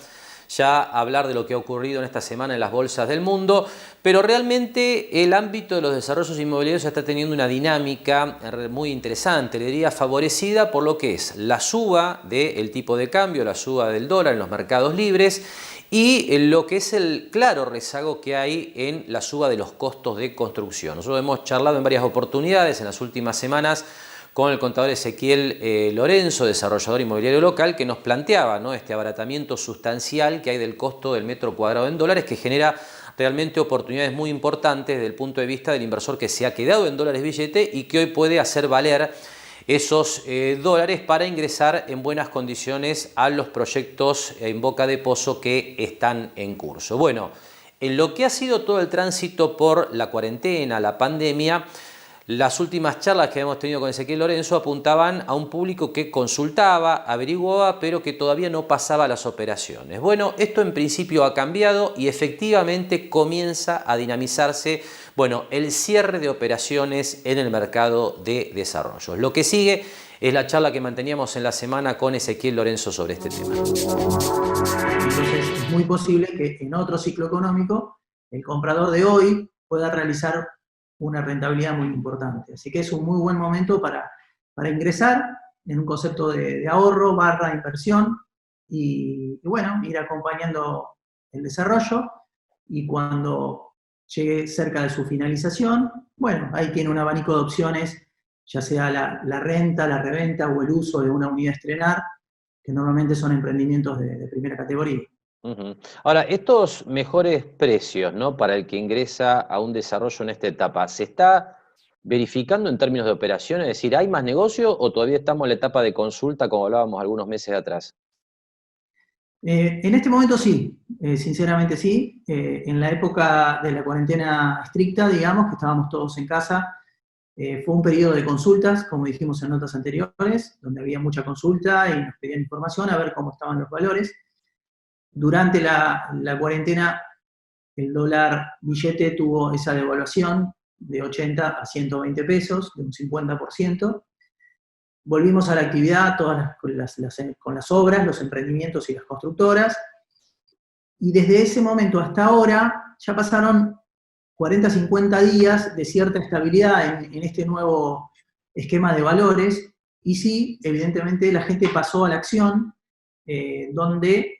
ya a hablar de lo que ha ocurrido en esta semana en las bolsas del mundo, pero realmente el ámbito de los desarrollos inmobiliarios está teniendo una dinámica muy interesante, le diría favorecida por lo que es la suba del tipo de cambio, la suba del dólar en los mercados libres y lo que es el claro rezago que hay en la suba de los costos de construcción. Nosotros hemos charlado en varias oportunidades en las últimas semanas con el contador Ezequiel Lorenzo, desarrollador inmobiliario local, que nos planteaba, ¿no?, este abaratamiento sustancial que hay del costo del metro cuadrado en dólares, que genera realmente oportunidades muy importantes desde el punto de vista del inversor que se ha quedado en dólares billete y que hoy puede hacer valer esos dólares para ingresar en buenas condiciones a los proyectos en boca de pozo que están en curso. Bueno, en lo que ha sido todo el tránsito por la cuarentena, la pandemia, las últimas charlas que hemos tenido con Ezequiel Lorenzo apuntaban a un público que consultaba, averiguaba, pero que todavía no pasaba las operaciones. Bueno, esto en principio ha cambiado y efectivamente comienza a dinamizarse, bueno, el cierre de operaciones en el mercado de desarrollos. Lo que sigue es la charla que manteníamos en la semana con Ezequiel Lorenzo sobre este tema. Entonces es muy posible que en otro ciclo económico el comprador de hoy pueda realizar una rentabilidad muy importante. Así que es un muy buen momento para ingresar en un concepto de ahorro / inversión y bueno, ir acompañando el desarrollo y cuando llegue cerca de su finalización, bueno, ahí tiene un abanico de opciones, ya sea la renta, la reventa o el uso de una unidad a estrenar, que normalmente son emprendimientos de primera categoría. Ahora, estos mejores precios, ¿no?, para el que ingresa a un desarrollo en esta etapa, ¿se está verificando en términos de operación? Es decir, ¿hay más negocio o todavía estamos en la etapa de consulta como hablábamos algunos meses atrás? En este momento sí, sinceramente sí. En la época de la cuarentena estricta, digamos, que estábamos todos en casa, fue un periodo de consultas, como dijimos en notas anteriores, donde había mucha consulta y nos pedían información a ver cómo estaban los valores. Durante la cuarentena, el dólar billete tuvo esa devaluación de 80 a 120 pesos, de un 50%. Volvimos a la actividad, con las obras, los emprendimientos y las constructoras, y desde ese momento hasta ahora ya pasaron 40, 50 días de cierta estabilidad en este nuevo esquema de valores, y sí, evidentemente la gente pasó a la acción, donde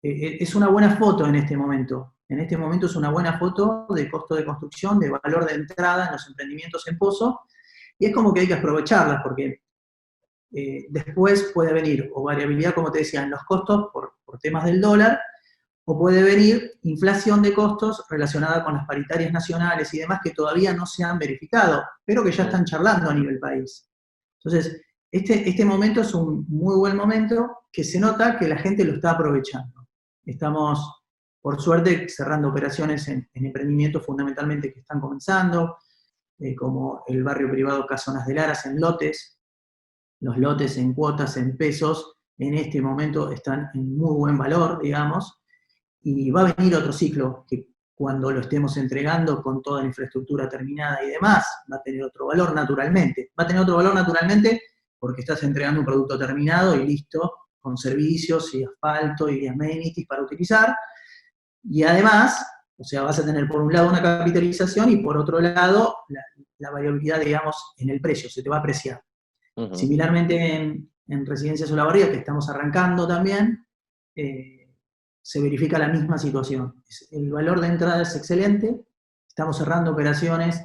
es una buena foto en este momento. En este momento es una buena foto de costo de construcción, de valor de entrada en los emprendimientos en pozo, y es como que hay que aprovecharlas, porque después puede venir o variabilidad, como te decía, en los costos por temas del dólar, o puede venir inflación de costos relacionada con las paritarias nacionales y demás que todavía no se han verificado, pero que ya están charlando a nivel país. Entonces, este momento es un muy buen momento que se nota que la gente lo está aprovechando. Estamos, por suerte, cerrando operaciones en emprendimientos fundamentalmente que están comenzando, como el barrio privado Casonas de Laras en lotes. Los lotes en cuotas, en pesos, en este momento están en muy buen valor, digamos, y va a venir otro ciclo que cuando lo estemos entregando con toda la infraestructura terminada y demás, va a tener otro valor naturalmente. Va a tener otro valor naturalmente porque estás entregando un producto terminado y listo, con servicios y asfalto y amenities para utilizar, y además, o sea, vas a tener por un lado una capitalización y por otro lado la variabilidad, digamos, en el precio, se te va a apreciar. Similarmente en Residencias Olavarría, que estamos arrancando también, se verifica la misma situación. El valor de entrada es excelente, estamos cerrando operaciones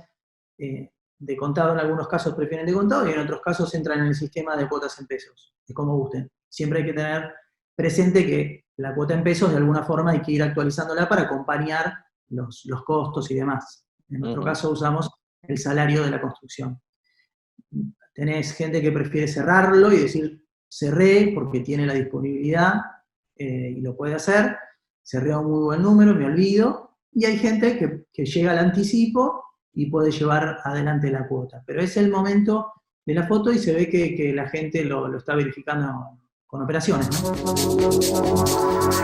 de contado, en algunos casos prefieren de contado y en otros casos entran en el sistema de cuotas en pesos, es como gusten. Siempre hay que tener presente que la cuota en pesos de alguna forma hay que ir actualizándola para acompañar los costos y demás. En nuestro caso usamos el salario de la construcción. Tenés gente que prefiere cerrarlo y decir, cerré porque tiene la disponibilidad y lo puede hacer, cerré a un muy buen número, me olvido, y hay gente que llega al anticipo y puede llevar adelante la cuota. Pero es el momento de la foto y se ve que la gente lo está verificando con operaciones, ¿no?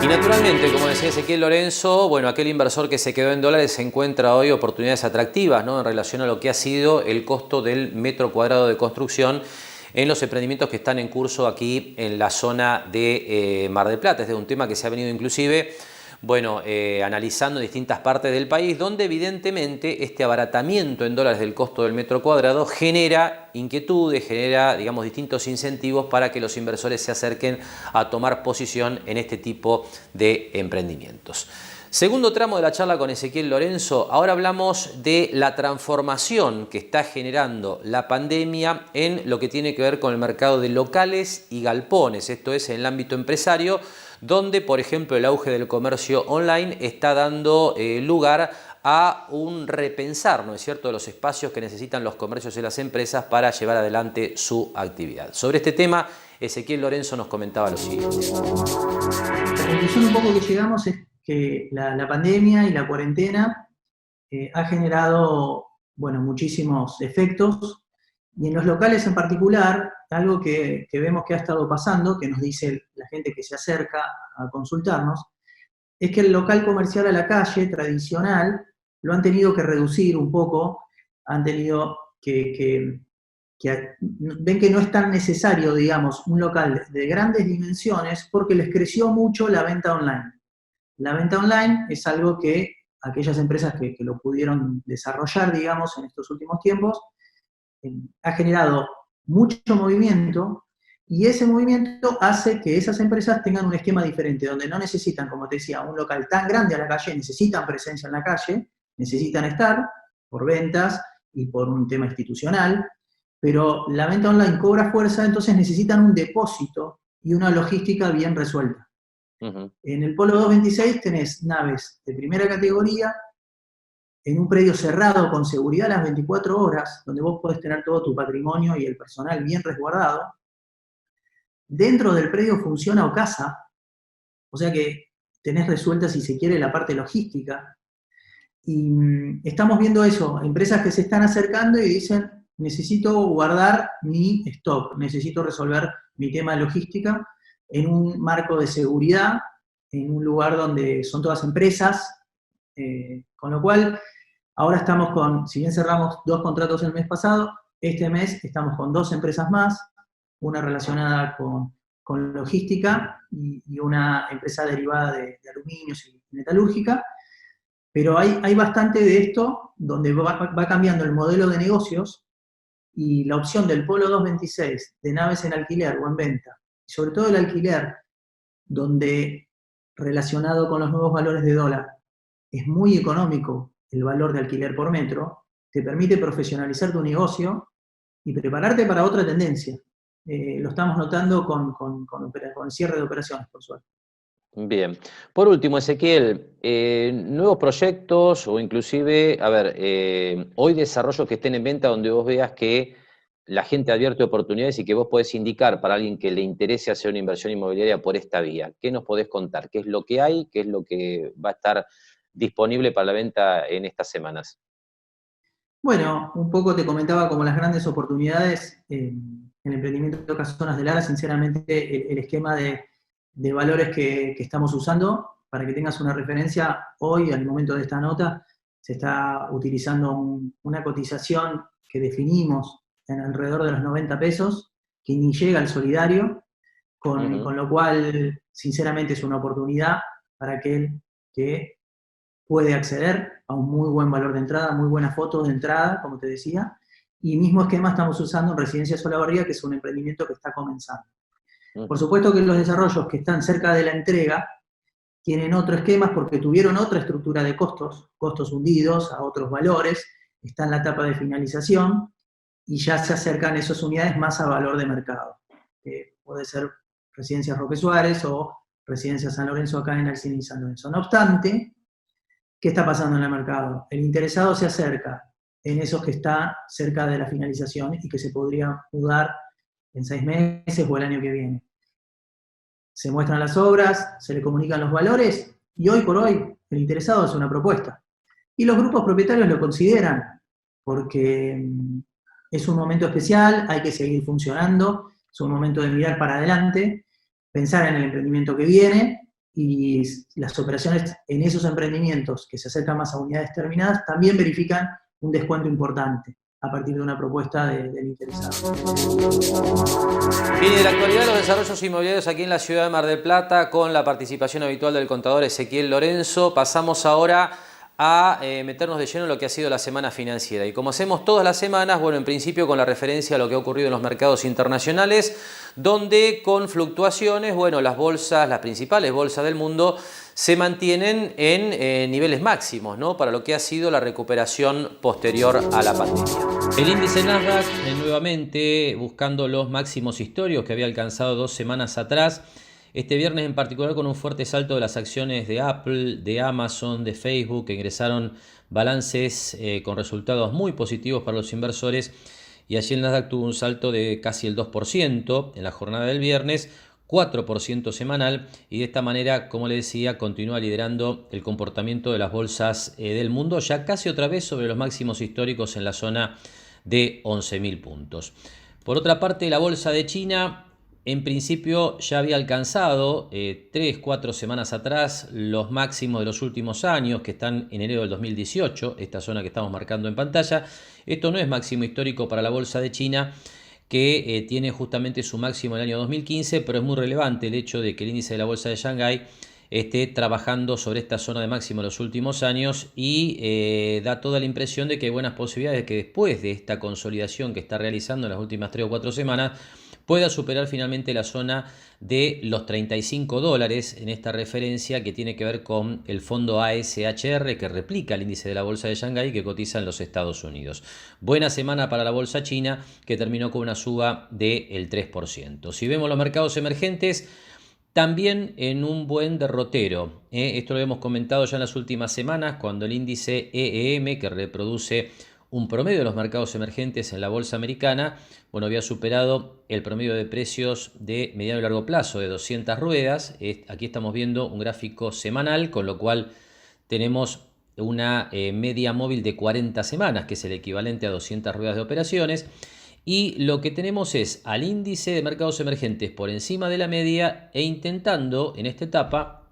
Y naturalmente, como decía Ezequiel Lorenzo, bueno, aquel inversor que se quedó en dólares encuentra hoy oportunidades atractivas, ¿no?, en relación a lo que ha sido el costo del metro cuadrado de construcción en los emprendimientos que están en curso aquí en la zona de Mar del Plata. Este es un tema que se ha venido inclusive, bueno, analizando en distintas partes del país, donde evidentemente este abaratamiento en dólares del costo del metro cuadrado genera inquietudes, genera, digamos, distintos incentivos para que los inversores se acerquen a tomar posición en este tipo de emprendimientos. Segundo tramo de la charla con Ezequiel Lorenzo, ahora hablamos de la transformación que está generando la pandemia en lo que tiene que ver con el mercado de locales y galpones, esto es en el ámbito empresario, donde, por ejemplo, el auge del comercio online está dando lugar a un repensar, ¿no es cierto?, de los espacios que necesitan los comercios y las empresas para llevar adelante su actividad. Sobre este tema, Ezequiel Lorenzo nos comentaba lo siguiente. La conclusión un poco que llegamos es que la pandemia y la cuarentena ha generado, bueno, muchísimos efectos, y en los locales en particular, algo que vemos que ha estado pasando, que nos dice la gente que se acerca a consultarnos, es que el local comercial a la calle tradicional lo han tenido que reducir un poco, han tenido que ven que no es tan necesario, digamos, un local de grandes dimensiones porque les creció mucho la venta online. La venta online es algo que aquellas empresas que lo pudieron desarrollar, digamos, en estos últimos tiempos, ha generado mucho movimiento, y ese movimiento hace que esas empresas tengan un esquema diferente, donde no necesitan, como te decía, un local tan grande a la calle, necesitan presencia en la calle, necesitan estar por ventas y por un tema institucional, pero la venta online cobra fuerza, entonces necesitan un depósito y una logística bien resuelta. En el Polo 226 tenés naves de primera categoría, en un predio cerrado con seguridad a las 24 horas, donde vos podés tener todo tu patrimonio y el personal bien resguardado. Dentro del predio funciona Ocasa, o sea que tenés resuelta, si se quiere, la parte logística. Y estamos viendo eso, empresas que se están acercando y dicen, necesito guardar mi stock, necesito resolver mi tema de logística en un marco de seguridad, en un lugar donde son todas empresas, con lo cual ahora estamos con, si bien cerramos 2 contratos el mes pasado, este mes estamos con 2 empresas más, una relacionada con logística y una empresa derivada de aluminios y metalúrgica, pero hay bastante de esto donde va cambiando el modelo de negocios y la opción del Polo 226 de naves en alquiler o en venta, y sobre todo el alquiler, donde relacionado con los nuevos valores de dólar es muy económico el valor de alquiler por metro, te permite profesionalizar tu negocio y prepararte para otra tendencia. Lo estamos notando con cierre de operaciones, por suerte. Bien. Por último, Ezequiel, nuevos proyectos o inclusive, hoy desarrollos que estén en venta donde vos veas que la gente advierte oportunidades y que vos podés indicar para alguien que le interese hacer una inversión inmobiliaria por esta vía. ¿Qué nos podés contar? ¿Qué es lo que hay? ¿Qué es lo que va a estar disponible para la venta en estas semanas? Bueno, un poco te comentaba como las grandes oportunidades en el emprendimiento de Casonas del Lara. Sinceramente, el esquema de valores que estamos usando, para que tengas una referencia, hoy, al momento de esta nota, se está utilizando una cotización que definimos en alrededor de los 90 pesos, que ni llega al solidario, con lo cual, sinceramente, es una oportunidad para aquel que puede acceder a un muy buen valor de entrada, muy buena foto de entrada, como te decía, y mismo esquema estamos usando en Residencia Olavarría, que es un emprendimiento que está comenzando. Por supuesto que los desarrollos que están cerca de la entrega tienen otro esquema porque tuvieron otra estructura de costos hundidos a otros valores, está en la etapa de finalización y ya se acercan esas unidades más a valor de mercado. Puede ser Residencia Roque Suárez o Residencia San Lorenzo acá en Alcina y San Lorenzo. No obstante, ¿qué está pasando en el mercado? El interesado se acerca en esos que están cerca de la finalización y que se podría mudar en 6 meses o el año que viene. Se muestran las obras, se le comunican los valores y hoy por hoy el interesado hace una propuesta. Y los grupos propietarios lo consideran porque es un momento especial, hay que seguir funcionando, es un momento de mirar para adelante, pensar en el emprendimiento que viene y las operaciones en esos emprendimientos que se acercan más a unidades terminadas también verifican un descuento importante a partir de una propuesta del interesado. Bien, y de la actualidad de los desarrollos inmobiliarios aquí en la ciudad de Mar del Plata, con la participación habitual del contador Ezequiel Lorenzo, pasamos ahora a meternos de lleno en lo que ha sido la semana financiera. Y como hacemos todas las semanas, bueno, en principio con la referencia a lo que ha ocurrido en los mercados internacionales, donde con fluctuaciones, bueno, las bolsas, las principales bolsas del mundo, se mantienen en niveles máximos, ¿no? Para lo que ha sido la recuperación posterior a la pandemia. El índice Nasdaq, nuevamente buscando los máximos históricos que había alcanzado 2 semanas atrás, este viernes en particular con un fuerte salto de las acciones de Apple, de Amazon, de Facebook, que ingresaron balances con resultados muy positivos para los inversores, y allí el Nasdaq tuvo un salto de casi el 2% en la jornada del viernes, 4% semanal, y de esta manera, como le decía, continúa liderando el comportamiento de las bolsas del mundo, ya casi otra vez sobre los máximos históricos en la zona de 11.000 puntos. Por otra parte, la bolsa de China en principio ya había alcanzado 3-4 semanas atrás los máximos de los últimos años, que están en enero del 2018, esta zona que estamos marcando en pantalla. Esto no es máximo histórico para la bolsa de China, que tiene justamente su máximo en el año 2015, pero es muy relevante el hecho de que el índice de la bolsa de Shanghái esté trabajando sobre esta zona de máximo en los últimos años y da toda la impresión de que hay buenas posibilidades de que después de esta consolidación que está realizando en las últimas 3 o 4 semanas pueda superar finalmente la zona de los $35 en esta referencia que tiene que ver con el fondo ASHR, que replica el índice de la bolsa de Shanghái que cotiza en los Estados Unidos. Buena semana para la bolsa china, que terminó con una suba del 3%. Si vemos los mercados emergentes, también en un buen derrotero. Esto lo hemos comentado ya en las últimas semanas, cuando el índice EEM, que reproduce un promedio de los mercados emergentes en la bolsa americana, bueno, había superado el promedio de precios de mediano y largo plazo de 200 ruedas. Aquí estamos viendo un gráfico semanal, con lo cual tenemos una media móvil de 40 semanas, que es el equivalente a 200 ruedas de operaciones. Y lo que tenemos es al índice de mercados emergentes por encima de la media e intentando en esta etapa,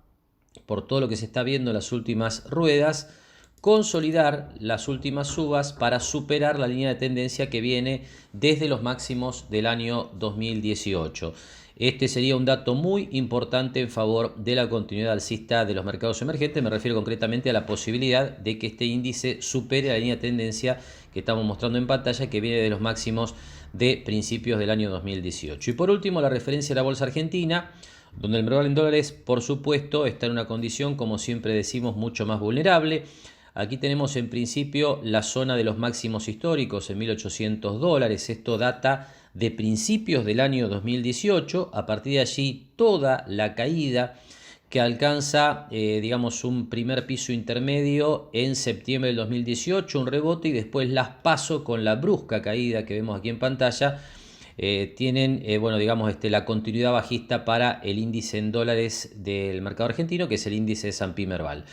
por todo lo que se está viendo en las últimas ruedas, consolidar las últimas subas para superar la línea de tendencia que viene desde los máximos del año 2018. Este sería un dato muy importante en favor de la continuidad alcista de los mercados emergentes. Me refiero concretamente a la posibilidad de que este índice supere la línea de tendencia que estamos mostrando en pantalla, que viene de los máximos de principios del año 2018. Y por último, la referencia a la bolsa argentina, donde el mercado en dólares, por supuesto, está en una condición, como siempre decimos, mucho más vulnerable. Aquí tenemos en principio la zona de los máximos históricos en $1.800. Esto data de principios del año 2018. A partir de allí, toda la caída que alcanza, digamos, un primer piso intermedio en septiembre del 2018, un rebote y después las PASO con la brusca caída que vemos aquí en pantalla, tienen, bueno, digamos, la continuidad bajista para el índice en dólares del mercado argentino, que es el índice de S&P Merval.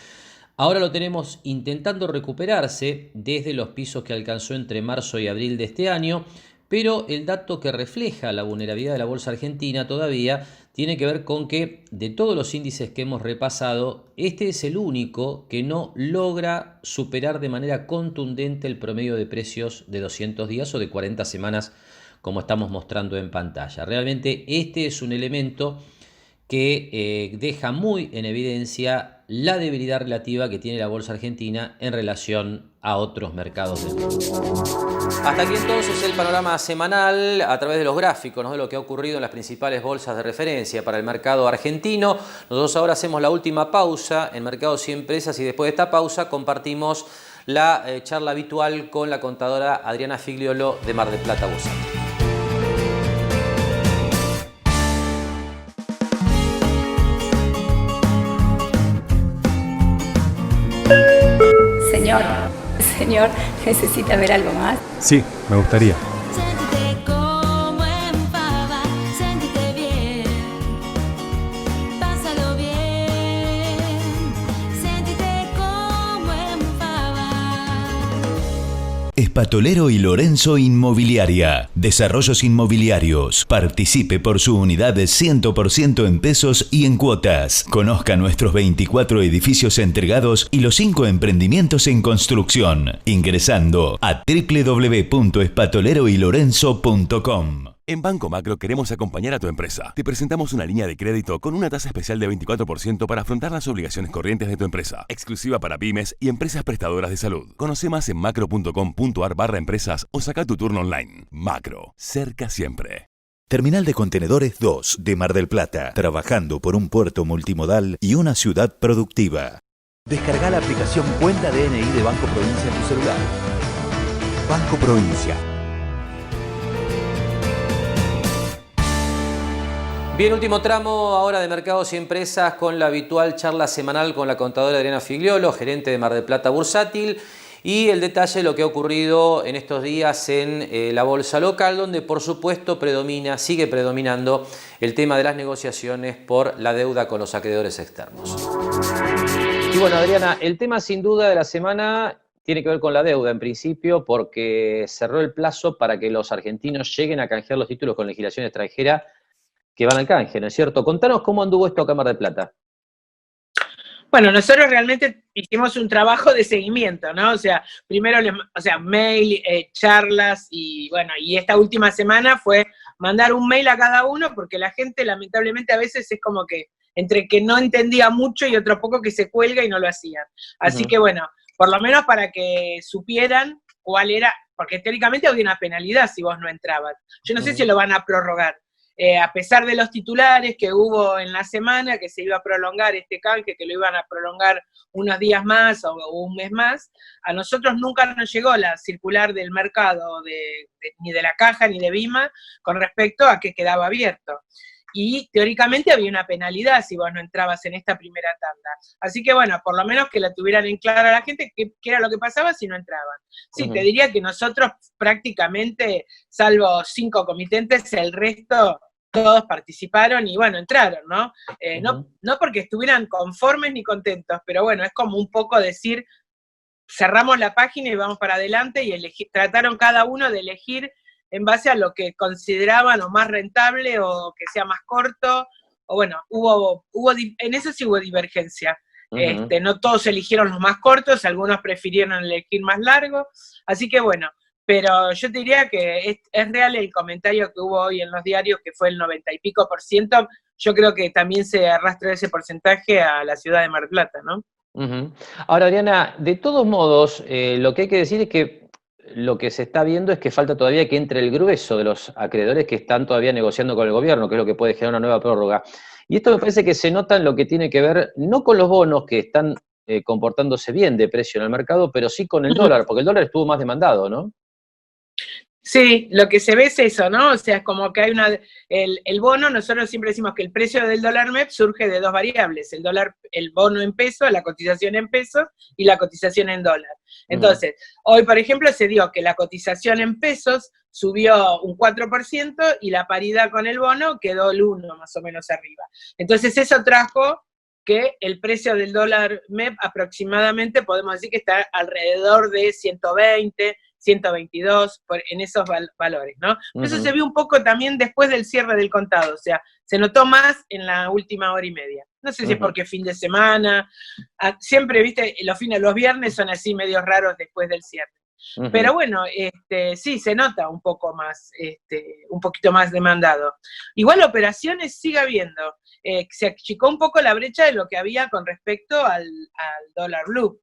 Ahora lo tenemos intentando recuperarse desde los pisos que alcanzó entre marzo y abril de este año, pero el dato que refleja la vulnerabilidad de la bolsa argentina todavía tiene que ver con que de todos los índices que hemos repasado, este es el único que no logra superar de manera contundente el promedio de precios de 200 días o de 40 semanas, como estamos mostrando en pantalla. Realmente este es un elemento que deja muy en evidencia la debilidad relativa que tiene la bolsa argentina en relación a otros mercados del mundo. Hasta aquí entonces el panorama semanal a través de los gráficos, ¿no?, de lo que ha ocurrido en las principales bolsas de referencia para el mercado argentino. Nosotros ahora hacemos la última pausa en Mercados y Empresas y después de esta pausa compartimos la charla habitual con la contadora Adriana Figliolo de Mar del Plata Bursátil. Señor, ¿necesita ver algo más? Sí, me gustaría. Siéntete como en pava, siéntete bien, pásalo bien, siéntete como en pava. Espatolero y Lorenzo Inmobiliaria. Desarrollos inmobiliarios. Participe por su unidad de 100% en pesos y en cuotas. Conozca nuestros 24 edificios entregados y los 5 emprendimientos en construcción. Ingresando a www.espatoleroylorenzo.com. En Banco Macro queremos acompañar a tu empresa. Te presentamos una línea de crédito con una tasa especial de 24% para afrontar las obligaciones corrientes de tu empresa, exclusiva para pymes y empresas prestadoras de salud. Conoce más en macro.com.ar/empresas o saca tu turno online. Macro, cerca siempre. Terminal de Contenedores 2 de Mar del Plata, trabajando por un puerto multimodal y una ciudad productiva. Descarga la aplicación Cuenta DNI de Banco Provincia en tu celular. Banco Provincia. Bien, último tramo ahora de Mercados y Empresas con la habitual charla semanal con la contadora Adriana Figliolo, gerente de Mar del Plata Bursátil, y el detalle de lo que ha ocurrido en estos días en la bolsa local, donde por supuesto sigue predominando el tema de las negociaciones por la deuda con los acreedores externos. Y bueno, Adriana, el tema sin duda de la semana tiene que ver con la deuda en principio, porque cerró el plazo para que los argentinos lleguen a canjear los títulos con legislación extranjera que van al canje, ¿no es cierto? Contanos cómo anduvo esto acá en Mar del Plata. Bueno, nosotros realmente hicimos un trabajo de seguimiento, ¿no? O sea, primero, mail, charlas, y bueno, y esta última semana fue mandar un mail a cada uno, porque la gente lamentablemente a veces es como que, entre que no entendía mucho y otro poco que se cuelga y no lo hacían. Así que bueno, por lo menos para que supieran cuál era, porque teóricamente había una penalidad si vos no entrabas. Yo no sé si lo van a prorrogar. a pesar de los titulares que hubo en la semana, que se iba a prolongar este canje, que lo iban a prolongar unos días más o un mes más, a nosotros nunca nos llegó la circular del mercado, ni de la caja ni de BIMA, con respecto a que quedaba abierto. Y teóricamente había una penalidad si vos no entrabas en esta primera tanda. Así que bueno, por lo menos que la tuvieran en claro a la gente qué era lo que pasaba si no entraban. Sí, te diría que nosotros prácticamente, salvo 5 comitentes, el resto todos participaron y bueno, entraron, ¿no? No porque estuvieran conformes ni contentos, pero bueno, es como un poco decir, cerramos la página y vamos para adelante, y trataron cada uno de elegir en base a lo que consideraban o más rentable o que sea más corto, o bueno, en eso sí hubo divergencia. No todos eligieron los más cortos, algunos prefirieron elegir más largos, así que bueno, pero yo te diría que es real el comentario que hubo hoy en los diarios, que fue el 90 y pico %, yo creo que también se arrastra ese porcentaje a la ciudad de Mar del Plata, ¿no? Ahora, Adriana, de todos modos, lo que hay que decir es que lo que se está viendo es que falta todavía que entre el grueso de los acreedores que están todavía negociando con el gobierno, que es lo que puede generar una nueva prórroga. Y esto me parece que se nota en lo que tiene que ver, no con los bonos que están comportándose bien de precio en el mercado, pero sí con el dólar, porque el dólar estuvo más demandado, ¿no? Sí, lo que se ve es eso, ¿no? O sea, es como que hay el bono, nosotros siempre decimos que el precio del dólar MEP surge de dos variables, el bono en pesos, la cotización en pesos y la cotización en dólar. Entonces, hoy, por ejemplo, se dio que la cotización en pesos subió un 4% y la paridad con el bono quedó el 1 más o menos arriba. Entonces, eso trajo que el precio del dólar MEP aproximadamente, podemos decir que está alrededor de 120, 122, en esos valores, ¿no? Eso se vio un poco también después del cierre del contado, o sea, se notó más en la última hora y media. No sé si es porque fin de semana, siempre, viste, los viernes son así medios raros después del cierre. Pero bueno, sí, se nota un poco más, un poquito más demandado. Igual operaciones sigue habiendo. Se achicó un poco la brecha de lo que había con respecto al dólar blue.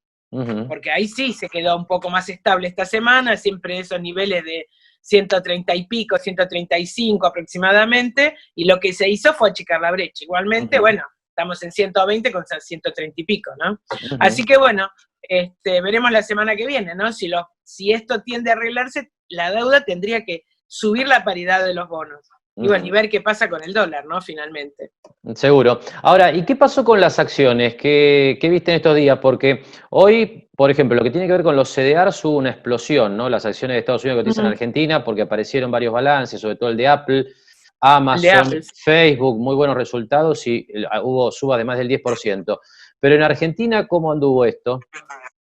Porque ahí sí se quedó un poco más estable esta semana, siempre esos niveles de 130 y pico, 135 aproximadamente, y lo que se hizo fue achicar la brecha. Igualmente, bueno, estamos en 120 con 130 y pico, ¿no? Así que bueno, veremos la semana que viene, ¿no? Si esto tiende a arreglarse, la deuda tendría que subir la paridad de los bonos. Y bueno, y ver qué pasa con el dólar, ¿no? Finalmente. Seguro. Ahora, ¿y qué pasó con las acciones? ¿Qué viste en estos días? Porque hoy, por ejemplo, lo que tiene que ver con los CDRs hubo una explosión, ¿no? Las acciones de Estados Unidos cotizan en Argentina porque aparecieron varios balances, sobre todo el de Apple, Amazon, Facebook, muy buenos resultados y hubo suba de más del 10%. Pero en Argentina, ¿cómo anduvo esto?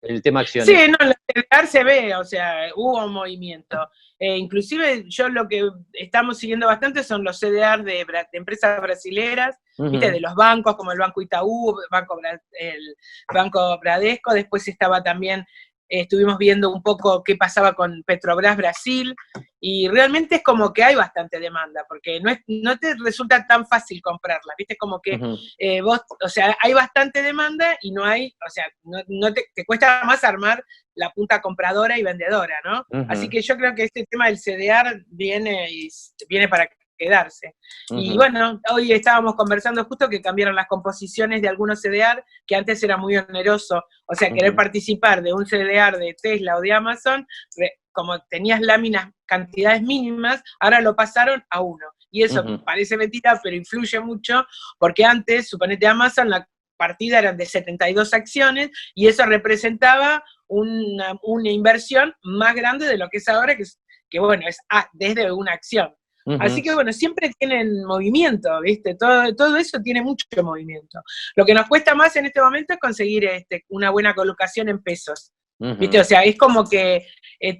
El tema acciones. Sí, no, el CDR se ve, o sea, hubo un movimiento. Inclusive yo lo que estamos siguiendo bastante son los CDR de empresas brasileras, ¿viste? De los bancos como el Banco Itaú, el Banco Bradesco, después estaba también, estuvimos viendo un poco qué pasaba con Petrobras Brasil, y realmente es como que hay bastante demanda, porque no te resulta tan fácil comprarla, ¿viste? Como que vos, o sea, hay bastante demanda y no hay, o sea, no te cuesta más armar la punta compradora y vendedora, ¿no? Así que yo creo que este tema del CDR viene para quedarse. Y bueno, hoy estábamos conversando justo que cambiaron las composiciones de algunos CDR, que antes era muy oneroso, o sea, querer participar de un CDR de Tesla o de Amazon, como tenías láminas, cantidades mínimas, ahora lo pasaron a 1. Y eso parece mentira, pero influye mucho, porque antes, suponete Amazon, la partida eran de 72 acciones, y eso representaba una inversión más grande de lo que es ahora, que bueno, es desde una acción. Así que bueno, siempre tienen movimiento, ¿viste? Todo eso tiene mucho movimiento. Lo que nos cuesta más en este momento es conseguir una buena colocación en pesos, ¿viste? O sea, es como que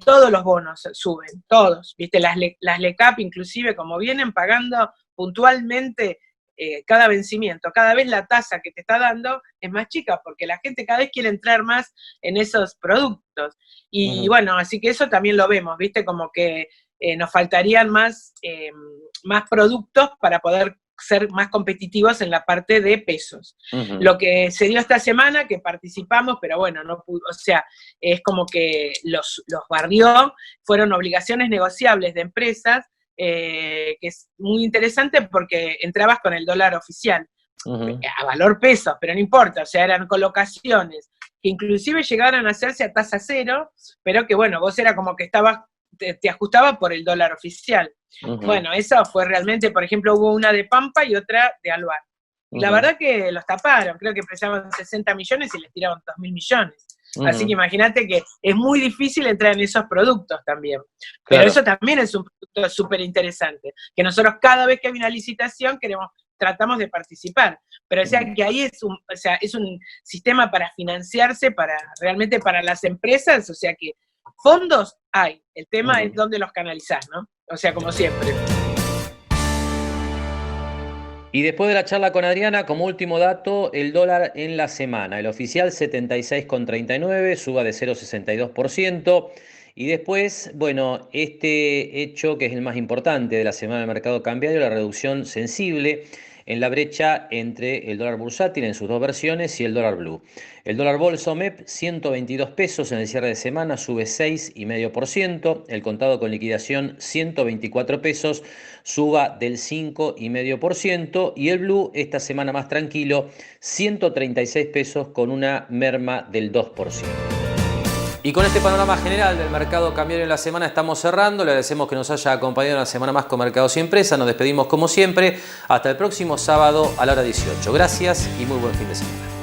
todos los bonos suben, todos, ¿viste? Las LECAP inclusive, como vienen pagando puntualmente cada vencimiento, cada vez la tasa que te está dando es más chica, porque la gente cada vez quiere entrar más en esos productos. Y bueno, así que eso también lo vemos, ¿viste? Como que nos faltarían más productos para poder ser más competitivos en la parte de pesos. Lo que se dio esta semana, que participamos, pero bueno, no pudo, o sea, es como que los barrió, fueron obligaciones negociables de empresas que es muy interesante porque entrabas con el dólar oficial, a valor pesos, pero no importa, o sea, eran colocaciones que inclusive llegaron a hacerse a tasa cero, pero que bueno, vos era como que estabas, te ajustaba por el dólar oficial. Bueno, eso fue realmente, por ejemplo, hubo una de Pampa y otra de Alvar. Y la verdad que los taparon, creo que prestaban 60 millones y les tiraban 2.000 millones. Así que imagínate que es muy difícil entrar en esos productos también. Pero eso también es un producto súper interesante, que nosotros cada vez que hay una licitación tratamos de participar. Pero o sea que ahí es un sistema para financiarse, realmente para las empresas, o sea que fondos hay, el tema es dónde los canalizás, ¿no? O sea, como siempre. Y después de la charla con Adriana, como último dato, el dólar en la semana. El oficial 76,39, suba de 0,62%. Y después, bueno, este hecho que es el más importante de la semana del mercado cambiario, la reducción sensible en la brecha entre el dólar bursátil en sus dos versiones y el dólar blue. El dólar bolsa MEP, 122 pesos en el cierre de semana, sube 6,5%. El contado con liquidación, 124 pesos, suba del 5,5%. Y el blue, esta semana más tranquilo, 136 pesos con una merma del 2%. Y con este panorama general del mercado cambiario en la semana estamos cerrando. Le agradecemos que nos haya acompañado una semana más con Mercados y Empresas. Nos despedimos como siempre. Hasta el próximo sábado a la hora 18. Gracias y muy buen fin de semana.